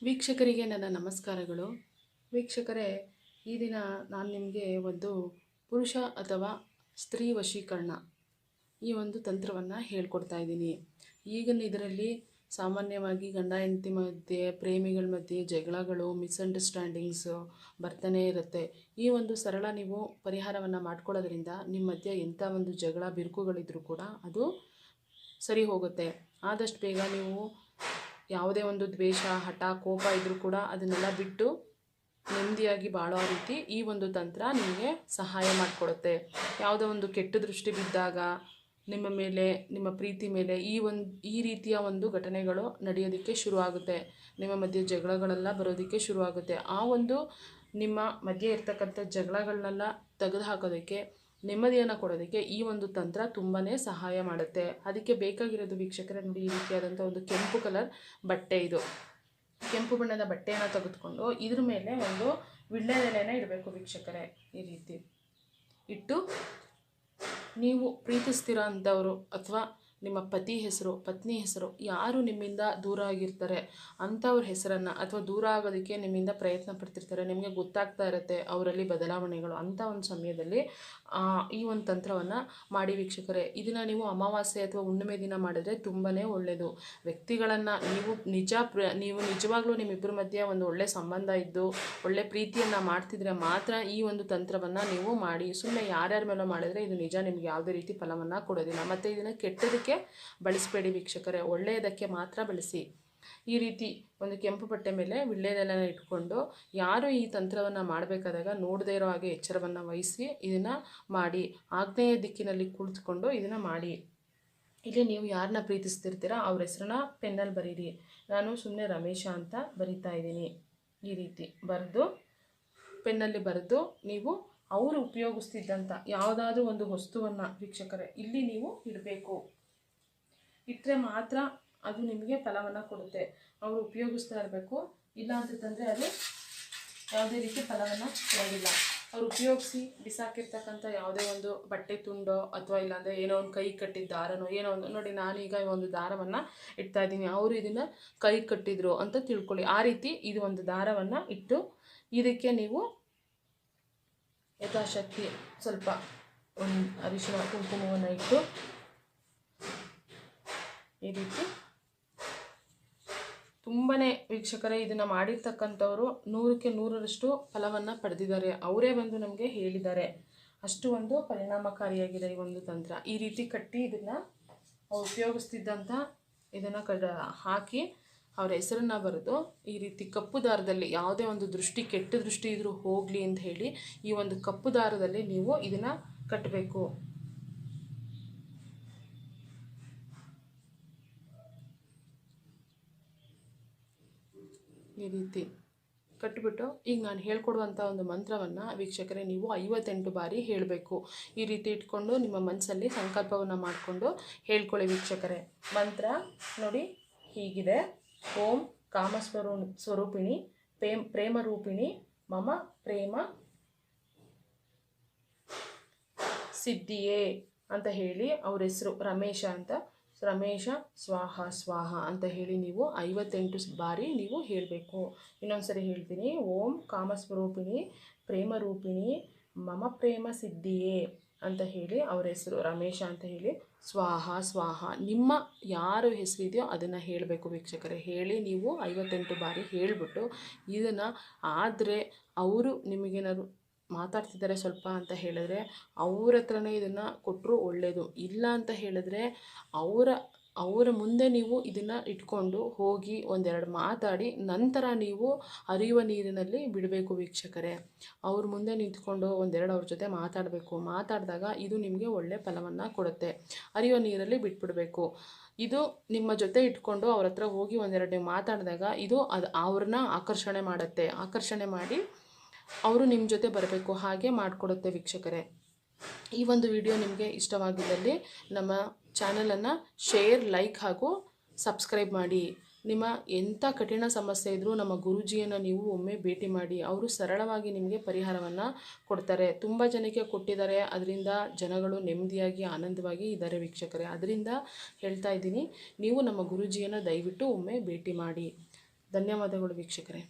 ವೀಕ್ಷಕರಿಗೆ ನನ್ನ ನಮಸ್ಕಾರಗಳು. ವೀಕ್ಷಕರೇ, ಈ ದಿನ ನಾನು ನಿಮಗೆ ಒಂದು ಪುರುಷ ಅಥವಾ ಸ್ತ್ರೀ ವಶೀಕರಣ ಈ ಒಂದು ತಂತ್ರವನ್ನು ಹೇಳ್ಕೊಡ್ತಾ ಇದ್ದೀನಿ. ಈಗಿನ ಇದರಲ್ಲಿ ಸಾಮಾನ್ಯವಾಗಿ ಗಂಡ ಹೆಂಡತಿ ಮಧ್ಯೆ, ಪ್ರೇಮಿಗಳ ಮಧ್ಯೆ ಜಗಳಗಳು, ಮಿಸ್ಅಂಡರ್ಸ್ಟ್ಯಾಂಡಿಂಗ್ಸು ಬರ್ತಾನೆ ಇರುತ್ತೆ. ಈ ಒಂದು ಸರಳ ನೀವು ಪರಿಹಾರವನ್ನು ಮಾಡ್ಕೊಳ್ಳೋದ್ರಿಂದ ನಿಮ್ಮ ಮಧ್ಯೆ ಎಂಥ ಒಂದು ಜಗಳ ಬಿರುಕುಗಳಿದ್ರೂ ಕೂಡ ಅದು ಸರಿ ಹೋಗುತ್ತೆ. ಆದಷ್ಟು ಬೇಗ ನೀವು ಯಾವುದೇ ಒಂದು ದ್ವೇಷ, ಹಠ, ಕೋಪ ಇದ್ದರೂ ಕೂಡ ಅದನ್ನೆಲ್ಲ ಬಿಟ್ಟು ನೆಮ್ಮದಿಯಾಗಿ ಬಾಳೋ ರೀತಿ ಈ ಒಂದು ತಂತ್ರ ನಿಮಗೆ ಸಹಾಯ ಮಾಡಿಕೊಡುತ್ತೆ. ಯಾವುದೋ ಒಂದು ಕೆಟ್ಟ ದೃಷ್ಟಿ ಬಿದ್ದಾಗ ನಿಮ್ಮ ಮೇಲೆ, ನಿಮ್ಮ ಪ್ರೀತಿ ಮೇಲೆ ಈ ರೀತಿಯ ಒಂದು ಘಟನೆಗಳು ನಡೆಯೋದಕ್ಕೆ ಶುರುವಾಗುತ್ತೆ. ನಿಮ್ಮ ಮಧ್ಯೆ ಜಗಳಗಳೆಲ್ಲ ಬರೋದಕ್ಕೆ ಶುರುವಾಗುತ್ತೆ. ಆ ಒಂದು ನಿಮ್ಮ ಮಧ್ಯೆ ಇರ್ತಕ್ಕಂಥ ಜಗಳಗಳನ್ನೆಲ್ಲ ತೆಗೆದು ಹಾಕೋದಕ್ಕೆ, ನೆಮ್ಮದಿಯನ್ನು ಕೊಡೋದಕ್ಕೆ ಈ ಒಂದು ತಂತ್ರ ತುಂಬಾ ಸಹಾಯ ಮಾಡುತ್ತೆ. ಅದಕ್ಕೆ ಬೇಕಾಗಿರೋದು ವೀಕ್ಷಕರೇ ನೋಡಿ, ಈ ರೀತಿಯಾದಂಥ ಒಂದು ಕೆಂಪು ಕಲರ್ ಬಟ್ಟೆ. ಇದು ಕೆಂಪು ಬಣ್ಣದ ಬಟ್ಟೆಯನ್ನು ತೆಗೆದುಕೊಂಡು ಇದ್ರ ಮೇಲೆ ಒಂದು ವಿಳ್ಯದೆಲೆನ ಇಡಬೇಕು ವೀಕ್ಷಕರೇ. ಈ ರೀತಿ ಇಟ್ಟು ನೀವು ಪ್ರೀತಿಸ್ತೀರ ಅಂಥವರು ಅಥವಾ ನಿಮ್ಮ ಪತಿ ಹೆಸರು, ಪತ್ನಿ ಹೆಸರು, ಯಾರು ನಿಮ್ಮಿಂದ ದೂರ ಆಗಿರ್ತಾರೆ ಅಂಥವ್ರ ಹೆಸರನ್ನು, ಅಥವಾ ದೂರ ಆಗೋದಕ್ಕೆ ನಿಮ್ಮಿಂದ ಪ್ರಯತ್ನ ಪಡ್ತಿರ್ತಾರೆ, ನಿಮಗೆ ಗೊತ್ತಾಗ್ತಾ ಇರುತ್ತೆ ಅವರಲ್ಲಿ ಬದಲಾವಣೆಗಳು, ಅಂಥ ಒಂದು ಸಮಯದಲ್ಲಿ ಈ ಒಂದು ತಂತ್ರವನ್ನು ಮಾಡಿ ವೀಕ್ಷಕರೇ. ಇದನ್ನು ನೀವು ಅಮಾವಾಸ್ಯೆ ಅಥವಾ ಹುಣ್ಣಿಮೆ ದಿನ ಮಾಡಿದ್ರೆ ತುಂಬಾ ಒಳ್ಳೆಯದು. ವ್ಯಕ್ತಿಗಳನ್ನು ನೀವು ನಿಜವಾಗ್ಲೂ ನಿಮ್ಮಿಬ್ಬರ ಮಧ್ಯೆ ಒಂದು ಒಳ್ಳೆ ಸಂಬಂಧ ಇದ್ದು ಒಳ್ಳೆ ಪ್ರೀತಿಯನ್ನು ಮಾಡ್ತಿದ್ರೆ ಮಾತ್ರ ಈ ಒಂದು ತಂತ್ರವನ್ನು ನೀವು ಮಾಡಿ. ಸುಮ್ಮನೆ ಯಾರ್ಯಾರ ಮೇಲೋ ಮಾಡಿದ್ರೆ ಇದು ನಿಜ ನಿಮ್ಗೆ ಯಾವುದೇ ರೀತಿ ಫಲವನ್ನು ಕೊಡೋದಿಲ್ಲ. ಮತ್ತು ಇದನ್ನು ಕೆಟ್ಟದಕ್ಕೆ ಬಳಸಬೇಡಿ ವೀಕ್ಷಕರೇ, ಒಳ್ಳೆಯದಕ್ಕೆ ಮಾತ್ರ ಬಳಸಿ. ಈ ರೀತಿ ಒಂದು ಕೆಂಪು ಬಟ್ಟೆ ಮೇಲೆ ವಿಳ್ಯದೆಲೆನ ಇಟ್ಕೊಂಡು ಯಾರು ಈ ತಂತ್ರವನ್ನು ಮಾಡಬೇಕಾದಾಗ ನೋಡದೇ ಇರೋ ಹಾಗೆ ಎಚ್ಚರವನ್ನು ವಹಿಸಿ ಇದನ್ನು ಮಾಡಿ. ಆಗ್ನೇಯ ದಿಕ್ಕಿನಲ್ಲಿ ಕುಳಿತುಕೊಂಡು ಇದನ್ನು ಮಾಡಿ. ಇಲ್ಲಿ ನೀವು ಯಾರನ್ನ ಪ್ರೀತಿಸ್ತಿರ್ತೀರ ಅವ್ರ ಹೆಸರನ್ನ ಪೆನ್ನಲ್ಲಿ ಬರೀರಿ. ನಾನು ಸುಮ್ಮನೆ ರಮೇಶ ಅಂತ ಬರಿತಾ ಇದ್ದೀನಿ. ಈ ರೀತಿ ಬರೆದು ಪೆನ್ನಲ್ಲಿ ಬರೆದು ನೀವು ಅವರು ಉಪಯೋಗಿಸ್ತಿದ್ದಂಥ ಯಾವುದಾದ್ರೂ ಒಂದು ವಸ್ತುವನ್ನು ವೀಕ್ಷಕರೇ ಇಲ್ಲಿ ನೀವು ಇಡಬೇಕು. ಇಟ್ಟರೆ ಮಾತ್ರ ಅದು ನಿಮಗೆ ಫಲವನ್ನು ಕೊಡುತ್ತೆ. ಅವರು ಉಪಯೋಗಿಸ್ತಾ ಇರಬೇಕು. ಇಲ್ಲ ಅಂತಂದರೆ ಅದು ಯಾವುದೇ ರೀತಿ ಫಲವನ್ನು ಕೊಡೋದಿಲ್ಲ. ಅವ್ರು ಉಪಯೋಗಿಸಿ ಬಿಸಾಕಿರ್ತಕ್ಕಂಥ ಯಾವುದೇ ಒಂದು ಬಟ್ಟೆ ತುಂಡೋ ಅಥವಾ ಇಲ್ಲಾಂದರೆ ಏನೋ ಒಂದು ಕೈ ಕಟ್ಟಿದ್ದ ದಾರನೋ ಏನೋ ಒಂದು ನೋಡಿ, ನಾನೀಗ ಒಂದು ದಾರವನ್ನು ಇಡ್ತಾ ಇದ್ದೀನಿ, ಅವರು ಇದನ್ನು ಕೈ ಕಟ್ಟಿದ್ರು ಅಂತ ತಿಳ್ಕೊಳ್ಳಿ. ಆ ರೀತಿ ಇದು ಒಂದು ದಾರವನ್ನು ಇಟ್ಟು ಇದಕ್ಕೆ ನೀವು ಯಥಾಶಕ್ತಿ ಸ್ವಲ್ಪ ಒಂದು ಅರಿಶಿನ ಕುಂಕುಮವನ್ನು ಇಟ್ಟು ಈ ರೀತಿ ತುಂಬಾ ವೀಕ್ಷಕರೇ ಇದನ್ನು ಮಾಡಿರ್ತಕ್ಕಂಥವರು 100ಕ್ಕೆ 100ರಷ್ಟು ಫಲವನ್ನು ಪಡೆದಿದ್ದಾರೆ. ಅವರೇ ಬಂದು ನಮಗೆ ಹೇಳಿದ್ದಾರೆ. ಅಷ್ಟು ಒಂದು ಪರಿಣಾಮಕಾರಿಯಾಗಿದೆ ಈ ಒಂದು ತಂತ್ರ. ಈ ರೀತಿ ಕಟ್ಟಿ ಇದನ್ನು ಅವ್ರು ಉಪಯೋಗಿಸ್ತಿದ್ದಂಥ ಇದನ್ನು ಹಾಕಿ ಅವರ ಹೆಸರನ್ನು ಬರೆದು ಈ ರೀತಿ ಕಪ್ಪು ದಾರದಲ್ಲಿ, ಯಾವುದೇ ಒಂದು ದೃಷ್ಟಿ, ಕೆಟ್ಟ ದೃಷ್ಟಿ ಇದ್ರೂ ಹೋಗಲಿ ಅಂತ ಹೇಳಿ ಈ ಒಂದು ಕಪ್ಪು ದಾರದಲ್ಲಿ ನೀವು ಇದನ್ನು ಕಟ್ಟಬೇಕು. ಈ ರೀತಿ ಕಟ್ಟಿಬಿಟ್ಟು ಈಗ ನಾನು ಹೇಳ್ಕೊಡುವಂಥ ಒಂದು ಮಂತ್ರವನ್ನು ವೀಕ್ಷಕರೇ ನೀವು 58 ಬಾರಿ ಹೇಳಬೇಕು. ಈ ರೀತಿ ಇಟ್ಕೊಂಡು ನಿಮ್ಮ ಮನಸ್ಸಲ್ಲಿ ಸಂಕಲ್ಪವನ್ನು ಮಾಡಿಕೊಂಡು ಹೇಳ್ಕೊಳ್ಳಿ ವೀಕ್ಷಕರೇ. ಮಂತ್ರ ನೋಡಿ ಹೀಗಿದೆ: ಓಂ ಸ್ವರೂಪಿಣಿ ಪ್ರೇಮ ರೂಪಿಣಿ ಮಮ ಪ್ರೇಮ ಸಿದ್ಧಿಯೇ ಅಂತ ಹೇಳಿ, ಅವ್ರ ಹೆಸರು ರಮೇಶ ಅಂತ, ರಮೇಶ ಸ್ವಾಹ ಸ್ವಾಹ ಅಂತ ಹೇಳಿ ನೀವು 58 ಬಾರಿ ನೀವು ಹೇಳಬೇಕು. ಇನ್ನೊಂದ್ಸರಿ ಹೇಳ್ತೀನಿ: ಓಂ ಕಾಮಸ್ವರೂಪಿಣಿ ಪ್ರೇಮ ರೂಪಿಣಿ ಮಮ ಪ್ರೇಮ ಸಿದ್ಧಿಯೇ ಅಂತ ಹೇಳಿ, ಅವ್ರ ಹೆಸರು ರಮೇಶ ಅಂತ ಹೇಳಿ ಸ್ವಾಹ ಸ್ವಾಹ ನಿಮ್ಮ ಯಾರು ಹೆಸರಿದೆಯೋ ಅದನ್ನು ಹೇಳಬೇಕು ವೀಕ್ಷಕರೇ. ಹೇಳಿ ನೀವು 58 ಬಾರಿ ಹೇಳಿಬಿಟ್ಟು ಇದನ್ನು ಆದರೆ ಅವರು ನಿಮಗೇನಾದ್ರು ಮಾತಾಡ್ತಿದ್ದಾರೆ ಸ್ವಲ್ಪ ಅಂತ ಹೇಳಿದ್ರೆ ಅವ್ರ ಹತ್ರನೇ ಇದನ್ನು ಕೊಟ್ಟರು ಒಳ್ಳೆಯದು. ಇಲ್ಲ ಅಂತ ಹೇಳಿದ್ರೆ ಅವರ ಮುಂದೆ ನೀವು ಇದನ್ನು ಇಟ್ಕೊಂಡು ಹೋಗಿ ಒಂದೆರಡು ಮಾತಾಡಿ ನಂತರ ನೀವು ಹರಿಯುವ ನೀರಿನಲ್ಲಿ ಬಿಡಬೇಕು ವೀಕ್ಷಕರೇ. ಅವ್ರ ಮುಂದೆ ನಿಂತ್ಕೊಂಡು ಒಂದೆರಡು ಅವ್ರ ಜೊತೆ ಮಾತಾಡಬೇಕು. ಮಾತಾಡಿದಾಗ ಇದು ನಿಮಗೆ ಒಳ್ಳೆ ಫಲವನ್ನು ಕೊಡುತ್ತೆ. ಹರಿಯುವ ನೀರಲ್ಲಿ ಬಿಟ್ಬಿಡಬೇಕು. ಇದು ನಿಮ್ಮ ಜೊತೆ ಇಟ್ಕೊಂಡು ಅವ್ರ ಹತ್ರ ಹೋಗಿ ಒಂದೆರಡು ನೀವು ಮಾತಾಡಿದಾಗ ಇದು ಅವ್ರನ್ನ ಆಕರ್ಷಣೆ ಮಾಡುತ್ತೆ. ಆಕರ್ಷಣೆ ಮಾಡಿ ಅವರು ನಿಮ್ಮ ಜೊತೆ ಬರಬೇಕು, ಹಾಗೆ ಮಾಡಿಕೊಡುತ್ತೆ ವೀಕ್ಷಕರೇ. ಈ ಒಂದು ವಿಡಿಯೋ ನಿಮಗೆ ಇಷ್ಟವಾಗಿದ್ದಲ್ಲಿ ನಮ್ಮ ಚಾನಲನ್ನು ಶೇರ್, ಲೈಕ್ ಹಾಗೂ ಸಬ್ಸ್ಕ್ರೈಬ್ ಮಾಡಿ. ನಿಮ್ಮ ಎಂಥ ಕಠಿಣ ಸಮಸ್ಯೆ ಇದ್ದರೂ ನಮ್ಮ ಗುರೂಜಿಯನ್ನು ನೀವು ಒಮ್ಮೆ ಭೇಟಿ ಮಾಡಿ. ಅವರು ಸರಳವಾಗಿ ನಿಮಗೆ ಪರಿಹಾರವನ್ನು ಕೊಡ್ತಾರೆ. ತುಂಬ ಜನಕ್ಕೆ ಕೊಟ್ಟಿದ್ದಾರೆ. ಅದರಿಂದ ಜನಗಳು ನೆಮ್ಮದಿಯಾಗಿ ಆನಂದವಾಗಿ ಇದ್ದಾರೆ ವೀಕ್ಷಕರೇ. ಅದರಿಂದ ಹೇಳ್ತಾ ಇದ್ದೀನಿ, ನೀವು ನಮ್ಮ ಗುರೂಜಿಯನ್ನು ದಯವಿಟ್ಟು ಒಮ್ಮೆ ಭೇಟಿ ಮಾಡಿ. ಧನ್ಯವಾದಗಳು ವೀಕ್ಷಕರೇ.